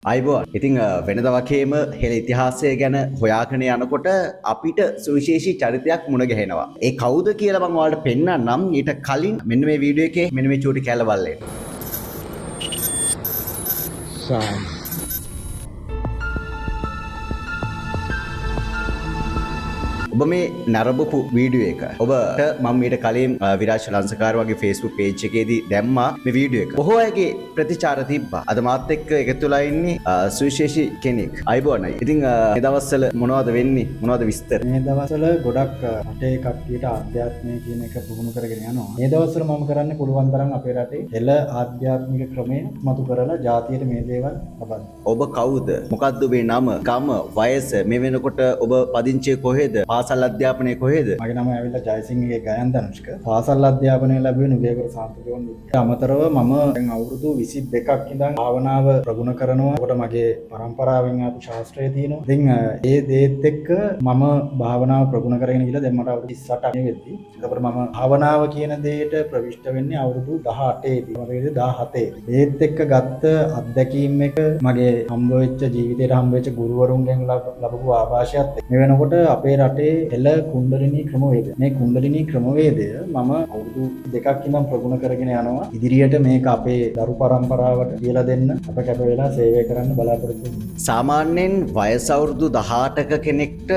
අයිබෝන් ඉතිං වෙනද වගේම හෙළ ඉතිහාසය ගැන හොයාගෙන යනකොට අපිට සුවිශේෂී චරිතයක් මුණ ගැහෙනවා. ඒ කවුද කියලා මම ඔයාලට පෙන්නන්නම්. ඊට කලින් මෙන්න මේ වීඩියෝ එකේ මෙන්න මේ චූටි කැල බලන්න. ඔබ මේ නරඹපු වීඩියෝ එක ඔබට මම ඊට කලින් විරාජ් ලංසකාර වගේ Facebook page එකේදී දැම්මා මේ වීඩියෝ එක. බොහෝ අයගේ ප්‍රතිචාර තිබ්බා. අද මාත් එක්ක එකතු වෙලා ඉන්නේ සුවිශේෂී කෙනෙක්. අයිබෝනයි. ඉතින් මේ දවස්වල මොනවද වෙන්නේ? මොනවද විස්තර? මේ දවස්වල ගොඩක් රටේ කට්ටියට ආධ්‍යාත්මය කියන එක පුහුණු කරගෙන යනවා. මේ දවස්වල මම කරන්නේ පුළුවන් තරම් අපේ රටේ එළ ආධ්‍යාත්මික ක්‍රමය මතු කරලා ජාතියට මේ දේවල් ලබන්න. ඔබ කවුද? මොකක්ද ඔබේ නම, ගම, වයස, මේ වෙනකොට ඔබ පදිංචිය කොහෙද? පාසල් අධ්‍යාපනය කොහෙද? මගේ නම ඇවිල්ලා ජයසිංහගේ ගයන් ධනුෂ්ක. පාසල් අධ්‍යාපනය ලැබුවේ නුගේගොඩ සාන්තිජෝන් විද්‍යාලයේ. අමතරව මම දැන් අවුරුදු 22ක් ඉඳන් භාවනාව ප්‍රගුණ කරනවා. ඒකට මගේ පරම්පරාවෙන් ආපු ශාස්ත්‍රය තියෙනවා. ඉතින් ඒ දේත් එක්ක මම භාවනාව ප්‍රගුණ කරගෙන ගිහලා දැන් මට අවුරුදු 28ක් වෙද්දි. ඒකට මම භාවනාව කියන දෙයට ප්‍රවිෂ්ඨ වෙන්නේ අවුරුදු 18ේදී. මම 17. ඒත් එක්ක ගත්ත අත්දැකීම් එක මගේ හම්බ වෙච්ච ජීවිතේට හම්බ වෙච්ච ගුරුවරුන්ගෙන් ලැබපු ආభాෂයත් එක්ක මේ වෙනකොට අපේ රටේ එළ කුණ්ඩලිනී ක්‍රමවේදය. මේ කුණ්ඩලිනී ක්‍රමවේදය මම අවුරුදු 2ක් ඉඳන් ප්‍රගුණ කරගෙන යනවා. ඉදිරියට මේක අපේ දරු පරම්පරාවට කියලා දෙන්න අප කැප වෙලා සේවය කරන්න බලාපොරොත්තු වෙනවා. සාමාන්‍යයෙන් වයස අවුරුදු 18ක කෙනෙක්ට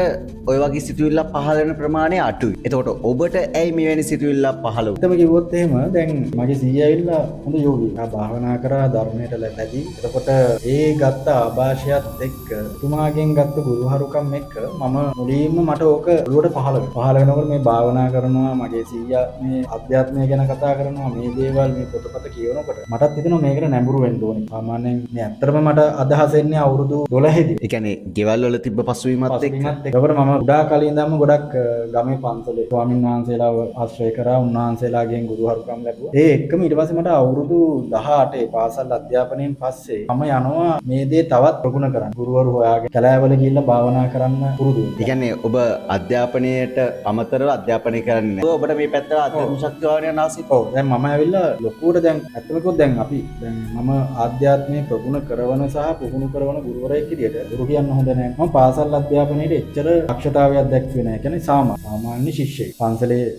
ඔය වගේ සිතුවිල්ලක් පහළ වෙන ප්‍රමාණය අඩුයි. එතකොට ඔබට ඇයි මෙවැනි සිතුවිල්ලක් පහළ වුනේ? එතම කිව්වොත් එහෙම දැන් මගේ සීයා ඇවිල්ලා හොඳ යෝගී. ආ භාවනා කරා ධර්මයට ලැබී. එතකොට ඒ ගත්ත ආభాෂයත් එක්ක තුමාගෙන් ගත්ත ගුරුහරුකම් එක්ක මම මුලින්ම මට ඕක ඔළුවට පහළ වෙනකොට මේ භාවනා කරනවා, මගේ සීයා මේ අධ්‍යාත්මය ගැන කතා කරනවා, මේ දේවල් මේ පොතපත කියවනකොට මටත් හිතෙනවා මේකට නැඹුරු වෙන්න ඕනේ. සාමාන්‍යයෙන් මේ ඇත්තටම මට අදහස් එන්නේ අවුරුදු 12 දී. ඒ කියන්නේ ගෙවල් වල තිබ්බ පසුවීමත් එක්ක. ඒකට මම උඩා කලින් ඉඳන්ම ගොඩක් ගමේ පන්සලේ ස්වාමීන් වහන්සේලාව ආශ්‍රය කරා, උන්වහන්සේලාගෙන් ගුරුහරුකම් ලැබුවා. ඒ එක්කම ඊට පස්සේ මට අවුරුදු 18 පාසල් අධ්‍යාපනයෙන් පස්සේ මම යනවා මේ දේ තවත් ප්‍රගුණ කරන්න. ගුරුවරු හොයාගෙන කැලෑවල ගිහිල්ලා භාවනා කරන්න පුරුදු වෙනවා. ඒ කියන්නේ ඔබ අධ්‍යාපනයට අමතරව අධ්‍යාපනය කරන්නේ නැහැ. ඔබට මේ පැත්තට අධ්‍යාත්ම ශක්තිය වගේ නාසික. ඔව්. දැන් මම ඇවිල්ලා ලොකුවට දැන් ඇත්තමකෝ දැන් අපි දැන් මම ආධ්‍යාත්මයේ ප්‍රගුණ කරන සහ පුහුණු කරන ගුරුවරයෙක් විදියට ගුරු කියන්න හොඳ නැහැ. මම පාසල් අධ්‍යාපනයේ එච්චර දක්ෂතාවයක් දැක්ුවේ නැහැ. කියන්නේ සාමාන්‍ය ශිෂ්‍යෙක්.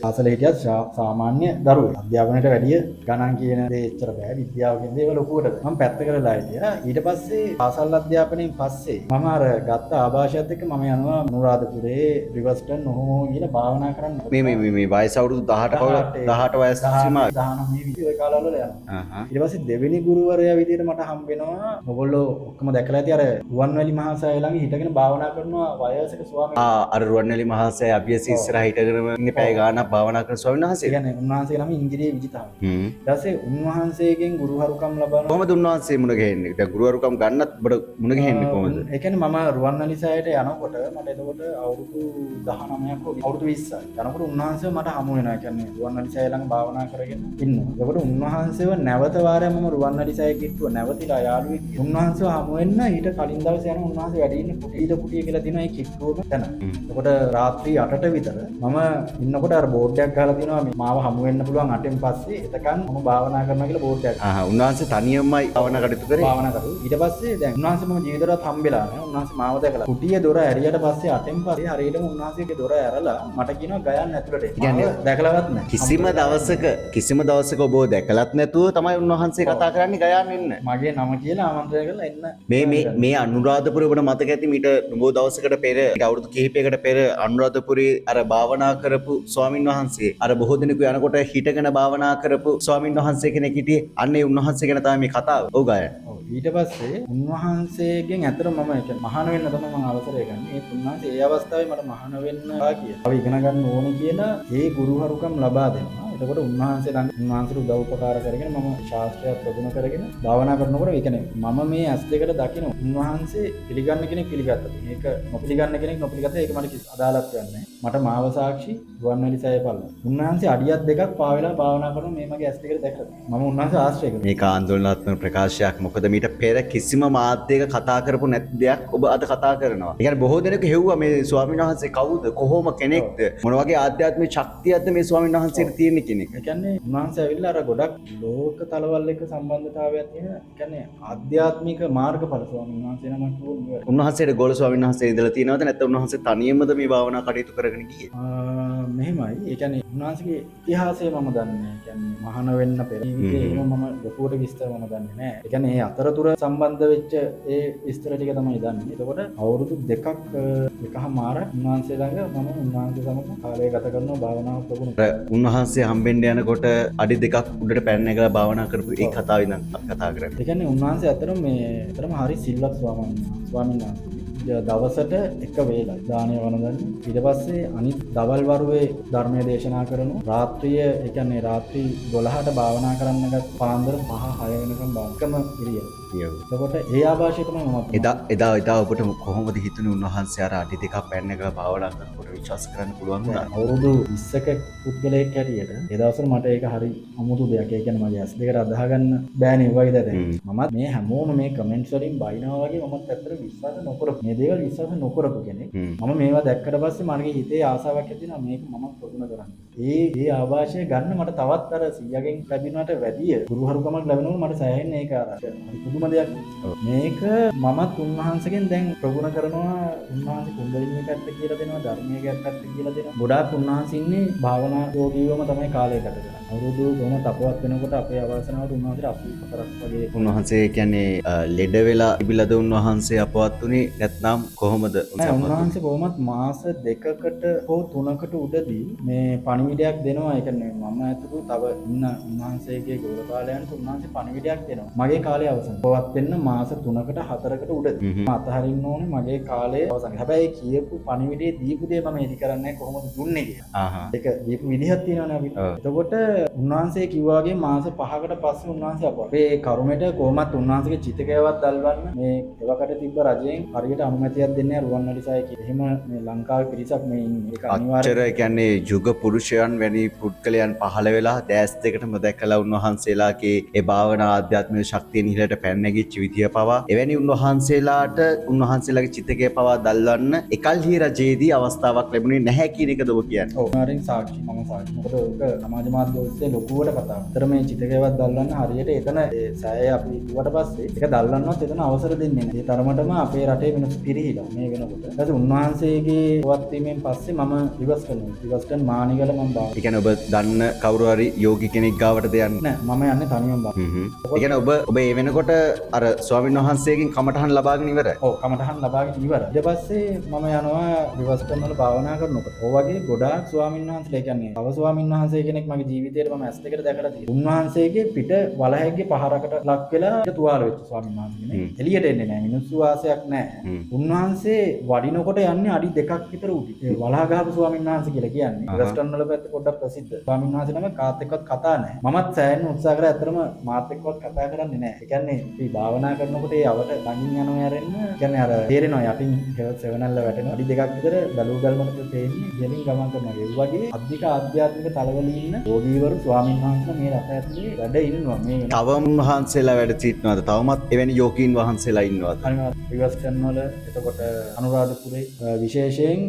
පාසලේ හිටියත් සාමාන්‍ය දරුවෙක්. අධ්‍යාපනයට වැඩිය ගණන් කියන දේ එච්චර බෑ. විද්‍යාව කියන දේවල් ලොකුවට මම පැත්ත කරලා හිටියා. ඊට පස්සේ පාසල් අධ්‍යාපනයෙන් පස්සේ මම අර ගත්ත ආభాෂයත් එක්ක මම යනවා අනුරාධපුරේ රිවර්ස්ටන් ඔහොම ගිහලා භාවනා කරන්න. මේ වයස අවුරුදු 18 වයස සීමා 19 විතර ඒ කාලවල යනවා. ඊට පස්සේ දෙවෙනි ගුරුවරයා විදියට මට හම්බ වෙනවා. ඔයගොල්ලෝ ඔක්කොම දැකලා ඇති අර රුවන්වැලි මහසය ළඟ හිටගෙන භාවනා කරනවා වයසක ස්වාමීන් වහන්සේ. අර රුවන්වැලි මහසය අභියස ඉස්සරහ හිටගෙන ඉන්නේ පැය ගාණක් භාවනා කරන ස්වාමීන් වහන්සේ. කියන්නේ උන්වහන්සේ නම ඉංග්‍රීසි විජිතාව. ඊට පස්සේ උන්වහන්සේගෙන් ගුරුහරුකම් ලබනවා. කොහොමද උන්වහන්සේ මුණ ගැහෙන්නේ? දැන් ගුරුහරුකම් ගන්නත් ඔබට මුණ ගැහෙන්නේ කොහොමද? ඒ කියන්නේ මම රුවන්වැලි සෑයට යනකොට මට එතකොට අවුරුදු 19ක් වගේ අවුරුදු 20යි. යනකොට උන්වහන්සේ මට හමු වෙනවා. කියන්නේ රුවන්වැලි සෑය ළඟ භාවනා කරගෙන ඉන්නවා. එතකොට උන්වහන්සේව නැවත වාරයක් මම රුවන්වැලි සෑය කිට්ටුව නැවතිලා යාළුවෙක් උන්වහන්සේව හමු වෙන්න ඊට කලින් දවසේ යන උන්වහන්සේ වැඩ ඉන්න කුටිය කියලා තියෙනවා ඒ කිට්ටුවම තැන. එතකොට රාත්‍රී 8ට විතර මම ඉන්නකොට අර බෝඩ් එකක් ගහලා තියෙනවා මේ මාව හමු වෙන්න පුළුවන් 8න් පස්සේ එතකන් මම භාවනා කරනවා කියලා බෝඩ් එකක්. උන්වහන්සේ තනියමයි භාවනා කටයුතු කරේ. භාවනා කරුවා. ඊට පස්සේ දැන් උන්වහන්සේ මම ජීවිතේට හම්බෙලා නැහැ. උන්වහන්සේ මාව දැකලා කුටියේ දොර ඇරියට පස්සේ 8න් පස්සේ හරියටම උන්වහන්සේගේ දොර ඇරලා මට කියනවා ගයන්න ඇතුළට එන්න. කියන්නේ දැකලවත් නැහැ. කිසිම දවසක ඔබ දැකලත් නැතුව තමයි උන්වහන්සේ කතා කරන්නේ ගයන්න එන්න. මගේ නම කියලා ආමන්ත්‍රණය කරලා එන්න. මේ අනුරාධපුරේ ඔබට මතක ඇති මීට නුඹෝ දවසකට පෙර අවුරුදු කිහිපයකට පෙර අනුරාධපුරේ අර භාවනා කරපු ස්වාමින් වහන්සේ අර බොහෝ දෙනෙකු යනකොට හිටගෙන භාවනා කරපු ස්වාමින් වහන්සේ කෙනෙක් හිටියේ. අන්න ඒ උන්වහන්සේ ගැන තමයි මේ කතාව. ඔව් ගායන. ඔව් ඊට පස්සේ උන්වහන්සේගෙන් ඇතර මම මහාන වෙන්න තමයි මම අවසරය ගන්න. ඒ උන්වහන්සේ ඒ අවස්ථාවේ මට මහාන වෙන්න කියලා. අපි ඉගෙන ගන්න ඕනේ කියලා ඒ ගුරුහරුකම් ලබා දෙනවා. එතකොට උන්වහන්සේ ළඟ උන්වහන්සේට උදව් උපකාර කරගෙන මම ශාස්ත්‍රය ප්‍රගුණ කරගෙන භාවනා කරනකොට ඒ කියන්නේ මම මේ ඇස් දෙකට දකින උන්වහන්සේ පිළිගන්න කෙනෙක් පිළිගත්තා. මේක නොපිළිගන්න කෙනෙක් නොපිළිගත්තා. ඒක මට කිසි අදාළත්වයක් නැහැ. මට මාව සාක්ෂි රුවන්වැලි සෑය පල්ල. උන්වහන්සේ අඩියක් දෙකක් පාවෙලා භාවනා කරන මේ මගේ ඇස් දෙකට දැක්කා. මම උන්වහන්සේ ආශ්‍රය කරා. මේක ආందోලනාත්මක ප්‍රකාශයක්. මොකද මීට පෙර කිසිම මාධ්‍යයක කතා කරපු නැති දෙයක් ඔබ අද කතා කරනවා. ඒ කියන්නේ බොහෝ දෙනෙක් හෙව්වා මේ ස්වාමීන් වහන්සේ කවුද? කොහොම කෙනෙක්ද? මොන වගේ ආධ්‍යාත්මික ශක්තියක්ද මේ ස්වාමීන් වහන්සේට තියෙන්නේ කියන එක. ඒ කියන්නේ උන්වහන්සේ ඇවිල්ලා අර ගොඩක් ලෝක තලවල් එක්ක සම්බන්ධතාවයක් තියෙන කියන්නේ ආධ්‍යාත්මික මාර්ගඵල ස්වාමීන් වහන්සේ නමක් වුණා. උන්වහන්සේට ගෝල ස්වාමීන් වහන්සේ ඉඳලා තියෙනවද නැත්නම් උන්වහන්සේ තනියමද මේ භාවනා කටයුතු කරගෙන ගියේ? මෙහෙමයි. ඒ කියන්නේ උන්වහන්සේගේ ඉතිහාසය මම දන්නේ නැහැ. ඒ කියන්නේ මහාන වෙන්න පෙර ජීවිතේ එහෙම මම ලොකුවට විස්තර මම දන්නේ නැහැ. ඒ කියන්නේ මේ අතරතුර සම්බන්ධ වෙච්ච ඒ විස්තර ටික තමයි දන්නේ. එතකොට අවුරුදු දෙකක් එකහමාර උන්වහන්සේ ළඟ මම උන්වහන්සේ සමග කාලය ගත කරනවා භාවනාව ප්‍රගුණ. උන්වහන්සේ හම්බෙන්න යනකොට අඩි දෙකක් උඩට පැන්න එකලා භාවනා කරපු ඒ කතාව ඉඳන් කතා කරන්නේ. ඒ කියන්නේ උන්වහන්සේ අතරම හරි සිල්වත් ස්වාමීන් වහන්සේ. දවසට එක වේලක් දානය වළඳන්නේ. ඊට පස්සේ අනිත් දවල් වරුවේ ධර්මය දේශනා කරනවා. රාත්‍රිය ඒ කියන්නේ රාත්‍රී 12ට භාවනා කරන්න ගත් පාන්දර 5-6 වෙනකම් භාවකම ඉරියව්. එතකොට ඒ ආభాෂය තමයි මම එදා ඔබට කොහොමද හිතුනේ උන්වහන්සේ අර අඩි දෙකක් පැන්න එකලා භාවනා කරනකොට විශ්වාස කරන්න පුළුවන් වුණා? අවුරුදු 20ක පුද්ගලයෙක් හැටියට ඒ දවස්වල මට ඒක හරි අමුතු දෙයක්. ඒ කියන්නේ මගේ ඇස් දෙකට අදාහ ගන්න බෑනේ වගේ දැන්. මමත් මේ හැමෝම මේ කමෙන්ට්ස් වලින් බයිනවා වගේ මමත් ඇත්තට විශ්වාස නොකරපු. මේ දේවල් විශ්වාස නොකරපු කෙනෙක්. මම මේවා දැක්කට පස්සේ මගේ හිතේ ආසාවක් ඇති වෙනවා මේක මම ප්‍රගුණ කරන්න. ඒ ආభాෂය ගන්න මට තවත් අර 100ගෙන් ලැබෙනවට වැඩිය ගුරුහරුකමක් ලැබෙනවොත් මට සෑහෙන්නේ ඒක අර පුදුම දෙයක්. මේක මමත් උන්වහන්සේගෙන් දැන් ප්‍රගුණ කරනවා. උන්වහන්සේ කුණ්ඩලිනී පැත්ත කියලා දෙනවා, ධර්මයේ පැත්ත කියලා දෙනවා. ගොඩාක් උන්වහන්සේ ඉන්නේ භාවනා යෝගීවම තමයි කාලය ගත කරන්නේ. අවුරුදු කොහොම තපවත් වෙනකොට අපේ අවසනාවට උන්වහන්සේට 84ක් වගේ. උන්වහන්සේ කියන්නේ ලෙඩ වෙලා ඉබිලද උන්වහන්සේ අපවත් උනේ නැත්නම් කොහොමද? උන්වහන්සේ කොහොමත් මාස 2කට හෝ 3කට උඩදී මේ පණිවිඩයක් දෙනවා. ඒ කියන්නේ මම ඇතුළු තව ඉන්න උන්වහන්සේගේ ගෝලපාලයන්ට උන්වහන්සේ පණිවිඩයක් දෙනවා. මගේ කාලය අවසන්. පවත් වෙන්න මාස 3කට 4කට උඩදී. මම අතහරින්න ඕනේ මගේ කාලය අවසන්. හැබැයි කියපු පණිවිඩයේ දීපු දේ මම එලි කරන්නේ කොහොමද දුන්නේ කියලා. ඒක දීපු විදිහක් තියෙනවනේ අපිට. එතකොට උන්වහන්සේ කිව්වා වගේ මාස 5කට පස්සේ උන්වහන්සේ අපව. අපේ කරුමෙට කොහොමත් උන්වහන්සේගේ චිතකයවත් දල්වන්න මේ එවකට තිබ්බ රජයෙන් හරියට අනුමැතියක් දෙන්නේ රුවන්වැලිසෑය කියලා. එහෙම මේ ලංකාවේ පිරිසක් මේ ඉන්නේ. ඒක අනිවාර්යයෙන් අච්චර කියන්නේ යුග පුරුෂයන් වැනි පුද්ගලයන් පහළ වෙලා දැස් දෙකටම දැකලා උන්වහන්සේලාගේ ඒ භාවනා ආධ්‍යාත්මික ශක්තිය නිලට පැන නැගිච්ච විදිය පවා එවැනි උන්වහන්සේලාට උන්වහන්සේලාගේ චිතකය පවා දල්වන්න එකල්හි රජයේදී අවස්ථාවක් ලැබුණේ නැහැ කියන එකද ඔබ කියන්නේ? ඔව් මාරින් සාක්ෂි මම සාක්ෂි. මොකද ඒක සමාජ මාධ්‍ය ඔස්සේ ලොකුවට කතා කරනවා. ඒතර මේ චිතකයවත් දල්වන්න හරියට එතන ඒ සෑය අපි කිව්වට පස්සේ ඒක දල්වන්නවත් එතන අවසර දෙන්නේ නැහැ. ඒ තරමටම අපේ රටේ මිනිස්සු පිරිහිලා මේ වෙනකොට. ඊට පස්සේ උන්වහන්සේගේ පවත් වීමෙන් පස්සේ මම රිවර්ස් කරනවා. රිවර්ස් කරන මානිගල මම බා. ඒ කියන්නේ ඔබ දන්න කවුරු හරි යෝගි කෙනෙක් ගාවටද යන්නේ? නෑ මම යන්නේ තනියම බා. ඒ කියන්නේ ඔබ ඒ වෙනකොට අර ස්වාමීන් වහන්සේගෙන් කමඨහන් ලබාගෙන ඉවරයි. ඔව් කමඨහන් ලබාගෙන ඉවරයි. ඊට පස්සේ මම යනවා රිවර්ස් කරනවල භාවනා කරනකොට. ඔය වගේ ගොඩාක් ස්වාමීන් වහන්සේලා කියන්නේ තව ස්වාමීන් වහන්සේ කෙනෙක් මගේ ජීවිතේට මම ඇස් දෙකට දැකලා තියෙනවා. උන්වහන්සේගේ පිට වලහැග්ගේ පහරකට ලක් වෙලා තුවාල වෙච්ච ස්වාමීන් වහන්සේ කෙනෙක්. එළියට එන්නේ නැහැ. මිනිස්සු වාසයක් නැහැ. උන්වහන්සේ වඩිනකොට යන්නේ අඩි 2ක් විතර උඩි. ඒ වලහා ගහපු ස්වාමීන් වහන්සේ කියලා කියන්නේ. වෙස්ටර්න් වල පැත්ත පොඩ්ඩක් ප්‍රසිද්ධ. ස්වාමීන් වහන්සේ නම කාත් එක්කවත් කතා නැහැ. මමත් සෑහෙන උත්සාහ කරා ඇත්තටම මාත් එක්කවත් කතා කරන්නේ නැහැ. ඒ කියන්නේ අපි භාවනා කරනකොට ඒ අවට ළඟින් යනවා යරෙන්න කියන්නේ අර තේරෙනවා යටින් සෙවනල්ල වැටෙනවා. අඩි 2ක් විතර බැලුව ගල්මකට තේින්නේ ගෙලින් ගමන් කරනවා. ඒ වගේ අධික ආධ්‍යාත්මික තලවල ඉන්න යෝගීවරු ස්වාමීන් වහන්සේලා මේ රට ඇතුලේ වැඩ ඉන්නවා. මේ තවම වහන්සේලා වැඩ සිටිනවද? තවමත් එවැනි යෝගීන් වහන්සේලා ඉන්නවද? අනිවාර්යයෙන් රිවර්ස් කරනවල එතකොට අනුරාධපුරේ විශේෂයෙන්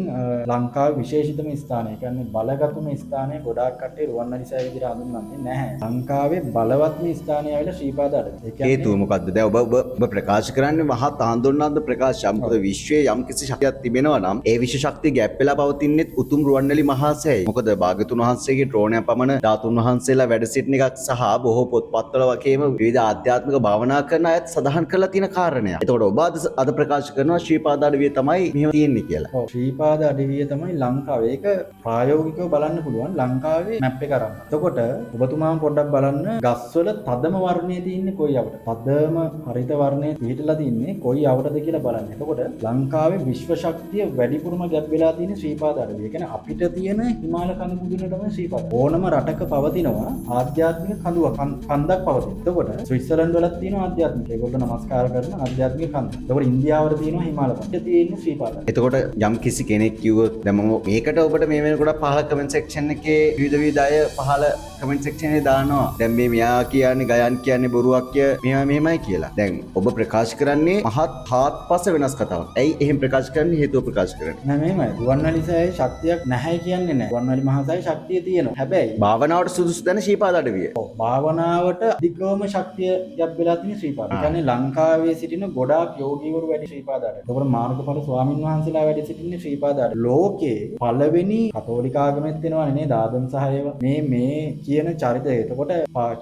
ලංකාවේ විශේෂිතම ස්ථානය. ඒ කියන්නේ බලගතුම ස්ථානය ගොඩාක් කට්ටිය රුවන්වැලිසෑය විදිහට හඳුන්වන්නේ නැහැ. ලංකාවේ බලවත්ම ස්ථානය ඇවිල්ලා ශ්‍රීපාද අඩවිය. හේතුව මොකද්ද? දැන් ඔබ ප්‍රකාශ කරන්නේ මහත් ආందోලනාත්මක ප්‍රකාශයක්. මොකද විශ්වයේ යම් කිසි ශක්තියක් තිබෙනවා නම් ඒ විශ්ව ශක්තිය ගැප් වෙලා පවතින්නේ උතුම් රුවන්වැලි මහා සෑයයි. මොකද භාග්‍යතුන් වහන්සේගේ ඩ්‍රෝනයක් පමණ ධාතුන් වහන්සේලා වැඩ සිටින එකක් සහ බොහෝ පොත්පත්වල වගේම විවිධ ආධ්‍යාත්මික භාවනා කරන අයත් සඳහන් කරලා තියෙන කාරණයක්. එතකොට ඔබ අද ප්‍රකාශ කරනවා ශ්‍රීපාද අඩවිය තමයි මෙහෙම තියෙන්නේ කියලා. ඔව් ශ්‍රීපාද අඩවිය තමයි ලංකාවේ. ඒක ප්‍රායෝගිකව බලන්න පුළුවන් ලංකාවේ මැප් එක අරන්. එතකොට ඔබතුමාම පොඩ්ඩක් බලන්න ගස්වල තදම වර්ණයේ තියෙන්නේ කොයි අවට? තදම හරිත වර්ණයේ පිහිටලා තින්නේ කොයි අවටද කියලා බලන්න. එතකොට ලංකාවේ විශ්ව ශක්තිය වැඩිපුරම ගැබ් වෙලා තියෙන්නේ ශ්‍රීපාද අඩවිය. ඒ කියන්නේ අපිට තියෙන හිමාල කඳු මුදුන තමයි ශ්‍රීපාද. ඕනම රටක පවතිනවා ආධ්‍යාත්මික කන්දක් පවතින. එතකොට ස්විට්සර්ලන්ඩ් වලත් තියෙනවා ආධ්‍යාත්මික. ඒගොල්ලෝ නමස්කාර කරන ආධ්‍යාත්මික කන්ද. එතකොට ඉන්දියාවට තියෙනවා හිමාල කන්ද. තියෙන්නේ ශ්‍රීපාද. එතකොට යම් කිසි කෙනෙක් කිව්වොත් දැන් මම මේකට ඔබට මේ වෙනකොට පහල කමෙන්ට් සෙක්ෂන් එකේ විවිධ අය පහල කමෙන්ට් සෙක්ෂන් එකේ දානවා. දැන් මේ මෙයා කියන්නේ ගයන් කියන්නේ බොරුවක් මෙහෙමයි නැහැ කියලා. දැන් ඔබ ප්‍රකාශ කරන්නේ මහත් හාත්පස වෙනස් කතාවක්. ඇයි එහෙම ප්‍රකාශ කරන්නේ? හේතුව ප්‍රකාශ කරන්නේ. නෑ මෙහෙමයි. රුවන්වැලිසෑයේ ශක්තියක් නැහැ කියන්නේ නෑ. රුවන්වැලි මහසෑයේ ශක්තිය තියෙනවා. හැබැයි භාවනාවට සුදුසු තැන ශ්‍රීපාද අඩවිය. භාවනාවට අධිකවම ශක්තිය යබ්බෙලා තියෙන ශ්‍රීපාද. ඒ කියන්නේ ලංකාවේ සිටින ගොඩාක් යෝගීවරු වැඩි ශ්‍රීපාද අඩවිය. ඒකට මාර්ගඵල ස්වාමින් වහන්සේලා වැඩි සිටින්නේ ශ්‍රීපාද අඩවිය. ලෝකේ පළවෙනි කතෝලික ආගමෙත් වෙනවනේ නේද? ආගම් සහයව මේ කියන චරිතය. එතකොට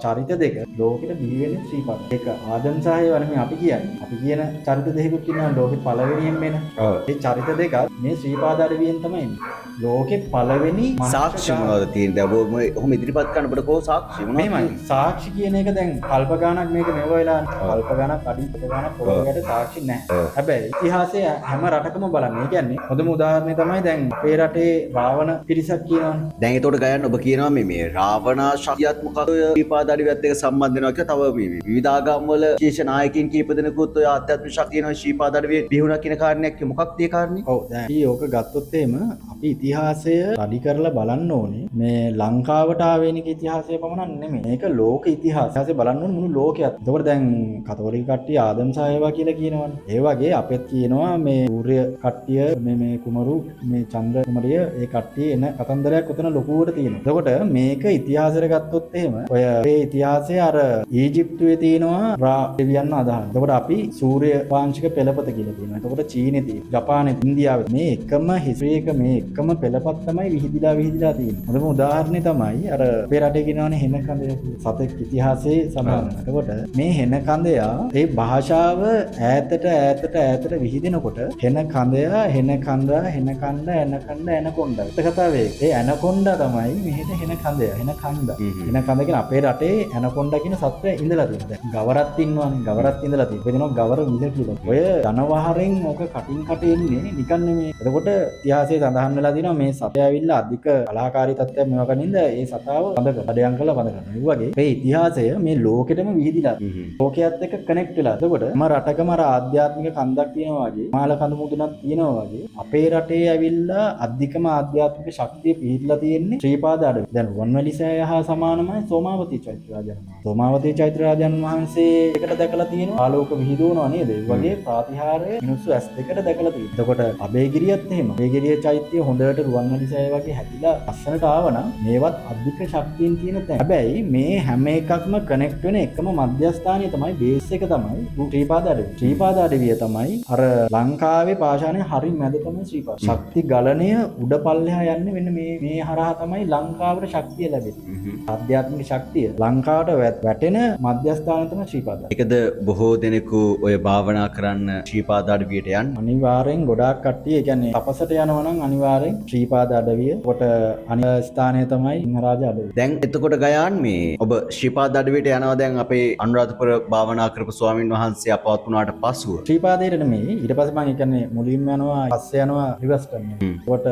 චරිත දෙක ලෝකෙට බිහි වෙන්නේ ශ්‍රීපාද. ඒක ආගම් සහයව නෙමෙයි අපි කියන්නේ. අපි කියන චරිත දෙකකුත් ඉන්නවා ලෝකෙ පළවෙනියෙන් වෙන. ඒ චරිත දෙක මේ ශ්‍රීපාද අඩවියෙන් තමයි එන්නේ. ලෝකෙ පළවෙනි සාක්ෂි මොනවද තියෙන්නේ? දැන් ඔහොම ඉදිරිපත් කරනකොට කොහොම සාක්ෂි මොනවද? මේමයි සාක්ෂි කියන එක දැන් කල්ප ගානක් මේක මෙව වෙලා කල්ප ගානක් අඩි කොට ගානක් පොළොවට සාක්ෂි නැහැ. හැබැයි ඉතිහාසයේ හැම රටකම බලන්න. ඒ කියන්නේ හොඳම උදාහරණය තමයි දැන් අපේ රටේ රාවණ පිරිසක් කියනවනේ. දැන් ඒතකොට ගයන්න ඔබ කියනවා මේ රාවණ ශක්තියත්මක ශ්‍රීපාද අඩවියත් එක්ක සම්බන්ධ වෙනවා කියලා. තව මේ විවිධ ආගම් වල ශීර්ෂ නායකයින් කීප දෙනෙකුත් ඔය ආධ්‍යාත්මික ශක්තිය වෙනවා ශ්‍රීපාද අඩවියේ බිහුණා කියන කාරණයක් මොකක්ද ඒ කාරණේ? ඔව් දැන් ඕක ගත්තොත් එහෙම අපි ඉතිහාසය රඩි කරලා බලන්න ඕනේ. මේ ලංකාවට ආවේනික ඉතිහාසය පමණක් නෙමෙයි. මේක ලෝක ඉතිහාසය බලන්න ඕනේ මුළු ලෝකයක්. ඒකෝර දැන් කතෝලික කට්ටිය ආදම් සායවා කියලා කියනවනේ. ඒ වගේ අපෙත් කියනවා මේ සූර්ය කට්ටිය මේ කුමරු මේ චන්ද්‍ර කුමරිය ඒ කට්ටිය එන කතන්දරයක් උතන ලොකුවට තියෙනවා. එතකොට මේක ඉතිහාසයට ගත්තොත් එහෙම ඔය මේ ඉතිහාසයේ අර ඊජිප්තුවේ තියෙනවා රා දෙවියන් අදහන. එතකොට අපි සූර්ය වාංශික පෙළපත කියලා තියෙනවා. එතකොට චීනේ තියෙනවා. ජපානයේ ඉන්දියාවේ මේ එකම හිස්ටරි එක මේ එකම පෙළපත් තමයි විහිදිලා තියෙන්නේ. හොඳම උදාහරණය තමයි අර අපේ රටේ කියනවනේ හෙන කඳය සතෙක් ඉතිහාසයේ සඳහන්. එතකොට මේ හෙන කඳයා ඒ භාෂාව ඈතට විහිදෙනකොට හෙන කඳයා හෙන කන්දා හෙන කණ්ඩ ඇනකොණ්ඩා. ඒක කතාවේ. ඒ ඇනකොණ්ඩා තමයි මෙහෙට හෙන කඳයා හෙන කන්දා. හෙන කඳ කියන අපේ රටේ ඇනකොණ්ඩා කියන සත්වය ඉඳලා තියෙනවා. ගවරත් ඉන්නවනේ. ගවරත් ඉඳලා තියෙනවා. වෙනවා ගවර මිල කියලා. ඔය ධනවහරෙන් ඕක කටින් කට එන්නේ නිකන් නෙමෙයි. එතකොට ඉතිහාසයේ සඳහන් වෙලා තියෙනවා මේ සතය ඇවිල්ලා අධික කලාකාරී තත්ත්වයක් මේවා කනින්ද ඒ සතාව අඩයන් කරලා වඳ කරනවා. ඒ වගේ මේ ඉතිහාසය මේ ලෝකෙටම විහිදිලා ලෝකයේත් එක්ක කනෙක්ට් වෙලා. එතකොට මම රටකම අර ආධ්‍යාත්මික කන්දක් තියෙනවා වගේ මාල කඳු මුදුනක් තියෙනවා වගේ අපේ රටේ ඇවිල්ලා අධිකම ආධ්‍යාත්මික ශක්තිය පිහිටලා තියෙන්නේ ශ්‍රීපාද අඩවිය. දැන් රුවන්වැලිසෑය හා සමානමයි සෝමාවතී චෛත්‍යරාජන් වහන්සේ. සෝමාවතී චෛත්‍යරාජන් වහන්සේ එකට දැකලා තියෙනවා ආලෝක විහිදුවනවා නේද? ඒ වගේ ප්‍රාතිහාර්ය මිනිස්සු ඇස් දෙකට දැකලා තියෙනවා. එතකොට අබේගිරියත් එහෙම. අබේගිරිය චෛත්‍යය හොඳට රුවන්වැලිසෑය වගේ හැදිලා අස්සනට ආවනම් මේවත් අධික ශක්තියින් තියෙන තැන. හැබැයි මේ හැම එකක්ම කනෙක්ට් වෙන එකම මධ්‍යස්ථානය තමයි බේස් එක තමයි ශ්‍රීපාද අඩවිය. ශ්‍රීපාද අඩවිය තමයි අර ලංකාවේ පාෂාණයේ හරි මැද තමයි ශ්‍රීපාද. ශක්ති ගලණය උඩ පල්ලෙහා යන්නේ මෙන්න මේ හරහා තමයි ලංකාවට ශක්තිය ලැබෙන්නේ. ආධ්‍යාත්මික ශක්තිය ලංකාවට වැටෙන මධ්‍යස්ථානය තමයි ශ්‍රීපාද. ඒකද බොහෝ දෙනෙකු ඔය භාවනා කරන්න ශ්‍රීපාද අඩවියට යන්නේ. අනිවාර්යෙන් ගොඩාක් කට්ටිය ඒ කියන්නේ තපසට යනවා නම් අනිවාර්යෙන් ශ්‍රීපාද අඩවිය. කොට අනිත් ස්ථානය තමයි සිංහරාජ අඩවිය. දැන් එතකොට ගයාන් මේ ඔබ ශ්‍රීපාද අඩවියට යනවා දැන් අපේ අනුරාධපුර භාවනා කරපු ස්වාමින් වහන්සේ අපවත් වුණාට පසුව. ශ්‍රීපාදයට නෙමෙයි ඊට පස්සේ මම කියන්නේ මුලින්ම යනවා පස්සේ යනවා රිවර්ස් කරනවා. කොට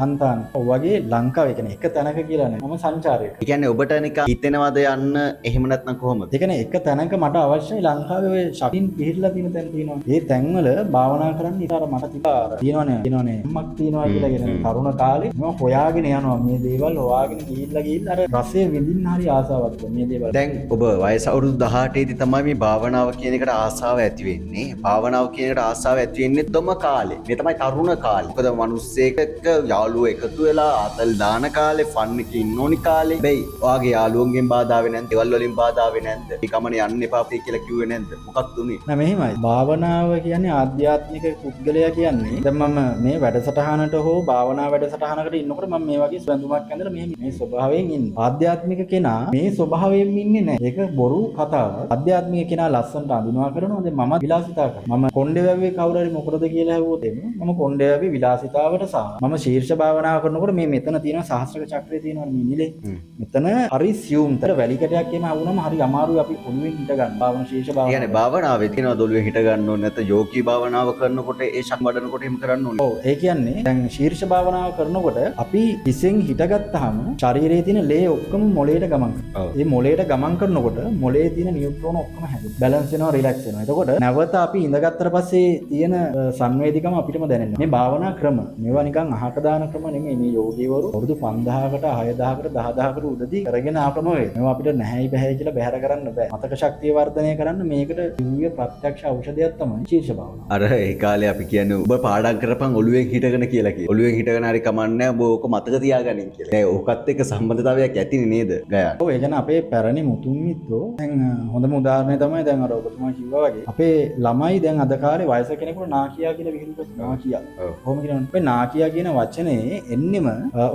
හන්තාන් වගේ ලංකාවේ කියන්නේ එක තැනක කියලා නේ. මම සංචාරයක. ඒ කියන්නේ ඔබට නිකන් හිතෙනවද යන්න එහෙම නැත්නම් කොහොමද? ඒ කියන්නේ එක තැනක මට අවශ්‍යයි ලංකාවේ ඔය ශක්තියින් පිහිටලා තියෙන තැන තියෙනවා. ඒ තැන්වල භාවනා කරන්න ඉතාලම මට තියෙනවනේ අම්මක් තියෙනවා කියලා කියන තරුණ කාලේ මම හොයාගෙන යනවා මේ දේවල් හොයාගෙන ගිහිල්ලා අර රසය විඳින්න හරි ආසාවක් මේ දේවල්. දැන් ඔබ වයස අවුරුදු 18 දී තමයි මේ භාවනාව කියන එකට ආසාව ඇති වෙන්නේ. භාවනාව කියන එකට ආසාව ඇති වෙන්නේ දොම කාලේ. මේ තමයි තරුණ කාලේ. මොකද මිනිස්සෙක් එක්ක යාළුවෝ එකතු වෙලා ආතල් දාන කාලේ ෆන් එකේ ඉන්න ඕනි කාලේ. හැබැයි ඔයාගේ යාළුවන්ගෙන් බාධා වෙන්නේ නැද්ද? දේවල් වලින් බාධා වෙන්නේ නැද්ද? මේ ගමන යන්න එපා කියලා කිව්වේ නැද්ද? මොකක්ද උනේ? නෑ මෙහෙමයි. භාවනාව කියන්නේ ආධ්‍යාත්මික පුද්ගලයා කියන්නේ දැන් මම මේ වැඩසටහනට හෝ භාවනා වැඩසටහනකට ඉන්නකොට මම මේ වගේ ස්වඳුමක් ඇඳලා මේ ස්වභාවයෙන් ඉන්නේ. ආධ්‍යාත්මික කෙනා මේ ස්වභාවයෙන් ඉන්නේ නැහැ. ඒක බොරු කතාවක්. ආධ්‍යාත්මික කෙනා ලස්සනට අඳිනවා කරනවා. දැන් මම විලාසිතා කරනවා. මම කොණ්ඩේ වැව්වේ කවුරු හරි මොකටද කියලා ඇහුවොත් මම කොණ්ඩේ වැව්වේ විලාසිතාවට සහ මම ශීර්ෂ භාවනාව කරනකොට මේ මෙතන තියෙන සහස්‍රක චක්‍රය තියෙනවා මේ නිලේ. මෙතන හරි සියුම්තර වැලි කැටයක් එම වුණාම හරි අමාරුයි අපි ඔළුවෙන් හිට ගන්න. භාවනා ශීර්ෂ භාවනාව. කියන්නේ භාවනාවේ තියෙනවා දොළුවේ හිට ගන්න ඕනේ නැත්නම් යෝගී භාවනාව කරනකොට ඒ ශක් වඩනකොට එහෙම කරන්න ඕනේ. ඔව් ඒ කියන්නේ දැන් ශීර්ෂ භාවනාව කරනකොට අපි හිසෙන් හිටගත්තාම ශරීරයේ තියෙන ලේ ඔක්කොම මොළයට ගමන් කරනවා. මේ මොළයට ගමන් කරනකොට මොළයේ තියෙන නියුට්‍රෝන ඔක්කොම හැදෙනවා. බැලන්ස් වෙනවා, රිලැක්ස් වෙනවා. එතකොට නැවත අපි ඉඳගත්තට පස්සේ තියෙන සංවේදීකම අපිටම දැනෙනවා. මේ භාවනා ක්‍රම මේවා නිකන් අහක දාන ක්‍රම නෙමෙයි. මේ යෝගීවරු අවුරුදු 5000කට 6000කට 10000කට උඩදී කරගෙන ආ ක්‍රම වේ. මේවා අපිට නැහැයි බෑයි කියලා බැහැර කරන්න බෑ. මතක ශක්තිය වර්ධනය කරන්න මේකට දිව්‍ය ප්‍රත්‍යක්ෂ ඖෂධයක් තමයි ශීර්ෂ භාවනාව. අර ඒ කාලේ අපි කියන්නේ ඔබ පාඩම් කරපන් ඔළුවෙන් හිටගෙන කියලා කිය. ඔළුවෙන් හිටගෙන හරි කමන්නේ ඔබ ඕක මතක තියාගනින් කියලා. දැන් ඕකත් එක්ක සම්බන්ධතාවයක් ඇතිනේ නේද? ගයා. ඔව් ඒ කියන්නේ අපේ පැරණි මුතුන් මිත්තෝ දැන් හොඳම උදාහරණය තමයි දැන් අර ඔබතුමා කිව්වා වගේ අපේ ළමයි දැන් අද කාලේ වයස කෙනෙකුට නාකියා කියලා විහිළුවක් නාකියා. කොහොම කියනවනේ? මේ නාකියා කියන වචනේ එන්නෙම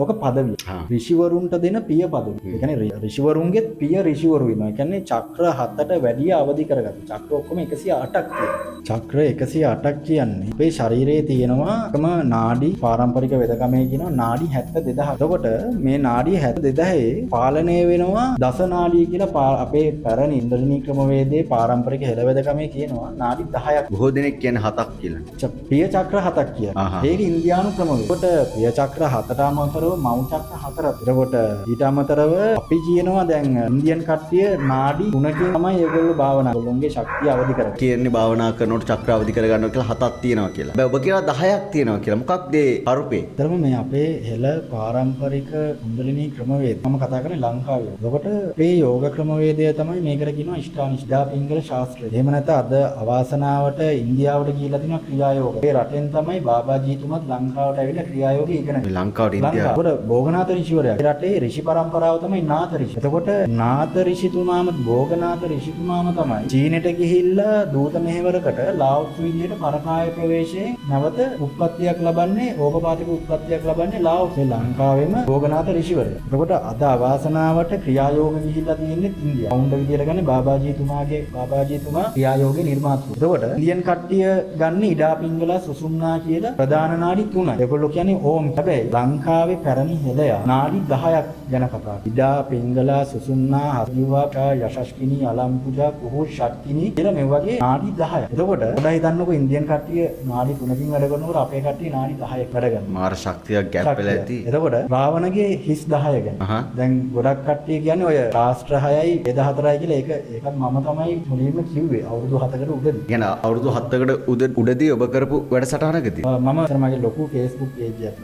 ඔක පදවිය. ඍෂිවරුන්ට දෙන පිය පදවිය. ඒ කියන්නේ ඍෂිවරුන්ගේ පිය ඍෂිවරු වෙනවා. ඒ කියන්නේ චක්‍ර 7ට වැඩිය අවදි කරගත්තු. චක්‍ර ඔක්කොම 108ක් තියෙනවා. චක්‍ර 108ක් කියන්නේ අපේ ශරීරයේ තියෙනවා එකම නාඩි පාරම්පරික වෙදකමේ කියනවා නාඩි 72000. එතකොට මේ නාඩි 72000 පාලනය වෙනවා දස නාඩි කියලා අපේ පැරණි ඉන්ද්‍රජනී ක්‍රමවේදයේ පාරම්පරික හෙළවෙදකමේ කියනවා නාඩි 10ක්. බොහෝ දෙනෙක් කියන්නේ 7ක් කියලා. ප්‍රිය චක්‍ර 7ක් කියන්නේ. ඒක ඉන්දියානු ක්‍රමවේදය. එතකොට ප්‍රිය චක්‍ර 7ට අමතරව මව් චක්‍ර 4ක්. එතකොට ඊට අමතරව අපි කියනවා දැන් ඉන්දියන් කට්ටිය නාඩි 3කින් තමයි ඒගොල්ලෝ භාවනා කරන්නේ ශක්තිය අවදි කරගන්න. කියන්නේ භාවනා කරනකොට චක්‍ර අවදි කරගන්නවා කියලා 7ක් තියෙනවා කියලා. හැබැයි ඔබ කියනවා 10ක් තියෙනවා කියලා. මොකක්ද ඒ අරුපේ? ඒතරම මේ අපේ හෙළ පාරම්පරික කුණ්ඩලිනී ක්‍රමවේද මම කතා කරන්නේ ලංකාවේ. එතකොට මේ යෝග ක්‍රමවේදය තමයි මේකට කියනවා ඉෂ්ඨානිෂ්ඨා පිංගල ශාස්ත්‍රය. එහෙම නැත්නම් අද අවාසනාවට ඉන්දියාවට ගිහිල්ලා තිනවා ක්‍රියායෝග. ඒ රටෙන් තමයි බාබාජීතුමත් ලංකාවට ඇවිල්ලා ක්‍රියායෝගය ඉගෙන ගන්නේ. ලංකාවට ඉන්දියාව. ඒකට බෝගනාථ ඍෂිවරයා. ඒ රටේ ඍෂි පරම්පරාව තමයි නාථ ඍෂි. එතකොට නාථ ඍෂිතුමාම බෝගනාථ ඍෂිතුමාම තමයි චීනෙට ගිහිල්ලා දූත මෙහෙවරකට ලාओස් විදියට පරකාය ප්‍රවේශයෙන් නැවත උත්පත්තියක් ලබන්නේ ඕපපාතික උත්පත්තියක් ලබන්නේ ලාओස් ලංකාවේම බෝගනාථ ඍෂිවරයා. එතකොට අද අවාසනාවට ක්‍රියායෝග ගිහිල්ලා තියෙන්නේ ඉන්දියාව. වුණ්ඩ විදියට ගන්නේ බාබාජීතුමා ක්‍රියායෝගේ නිර්මාතෘ. එතකොට ඉන්දියන් කට්ටිය ගන්න ඉඩා පිංගලා සුසුම්නා කියලා ප්‍රධාන නාඩි 3යි. ඒගොල්ලෝ කියන්නේ ඕම්. හැබැයි ලංකාවේ පැරණි හෙළයා නාඩි 10ක් ගැන කතා කරනවා. ඉඩා පිංගලා සුසුම්නා හරිවා යශස්කිනී අලම්පුජා කුහු ශක්තිනී කියලා මේ වගේ නාඩි 10ක්. එතකොට පොඩ්ඩක් හිතන්නකෝ ඉන්දියන් කට්ටිය නාඩි 3කින් වැඩ කරනකොට අපේ කට්ටිය නාඩි 10ක් වැඩ කරනවා. මාර ශක්තියක් ගැප් වෙලා ඇති. එතකොට රාවණගේ හිස් 10 ගැන. දැන් ගොඩක් කට්ටිය කියන්නේ ඔය රාෂ්ට්‍ර 6යි බෙද 4යි කියලා ඒකත් මම තමයි මුලින්ම කිව්වේ අවුරුදු 7කට උඩදී. කියන්නේ අවුරුදු 7කට උඩදී ඔබ කරපු වැඩසටහනකදී. මම මගේ ලොකු Facebook page එකක්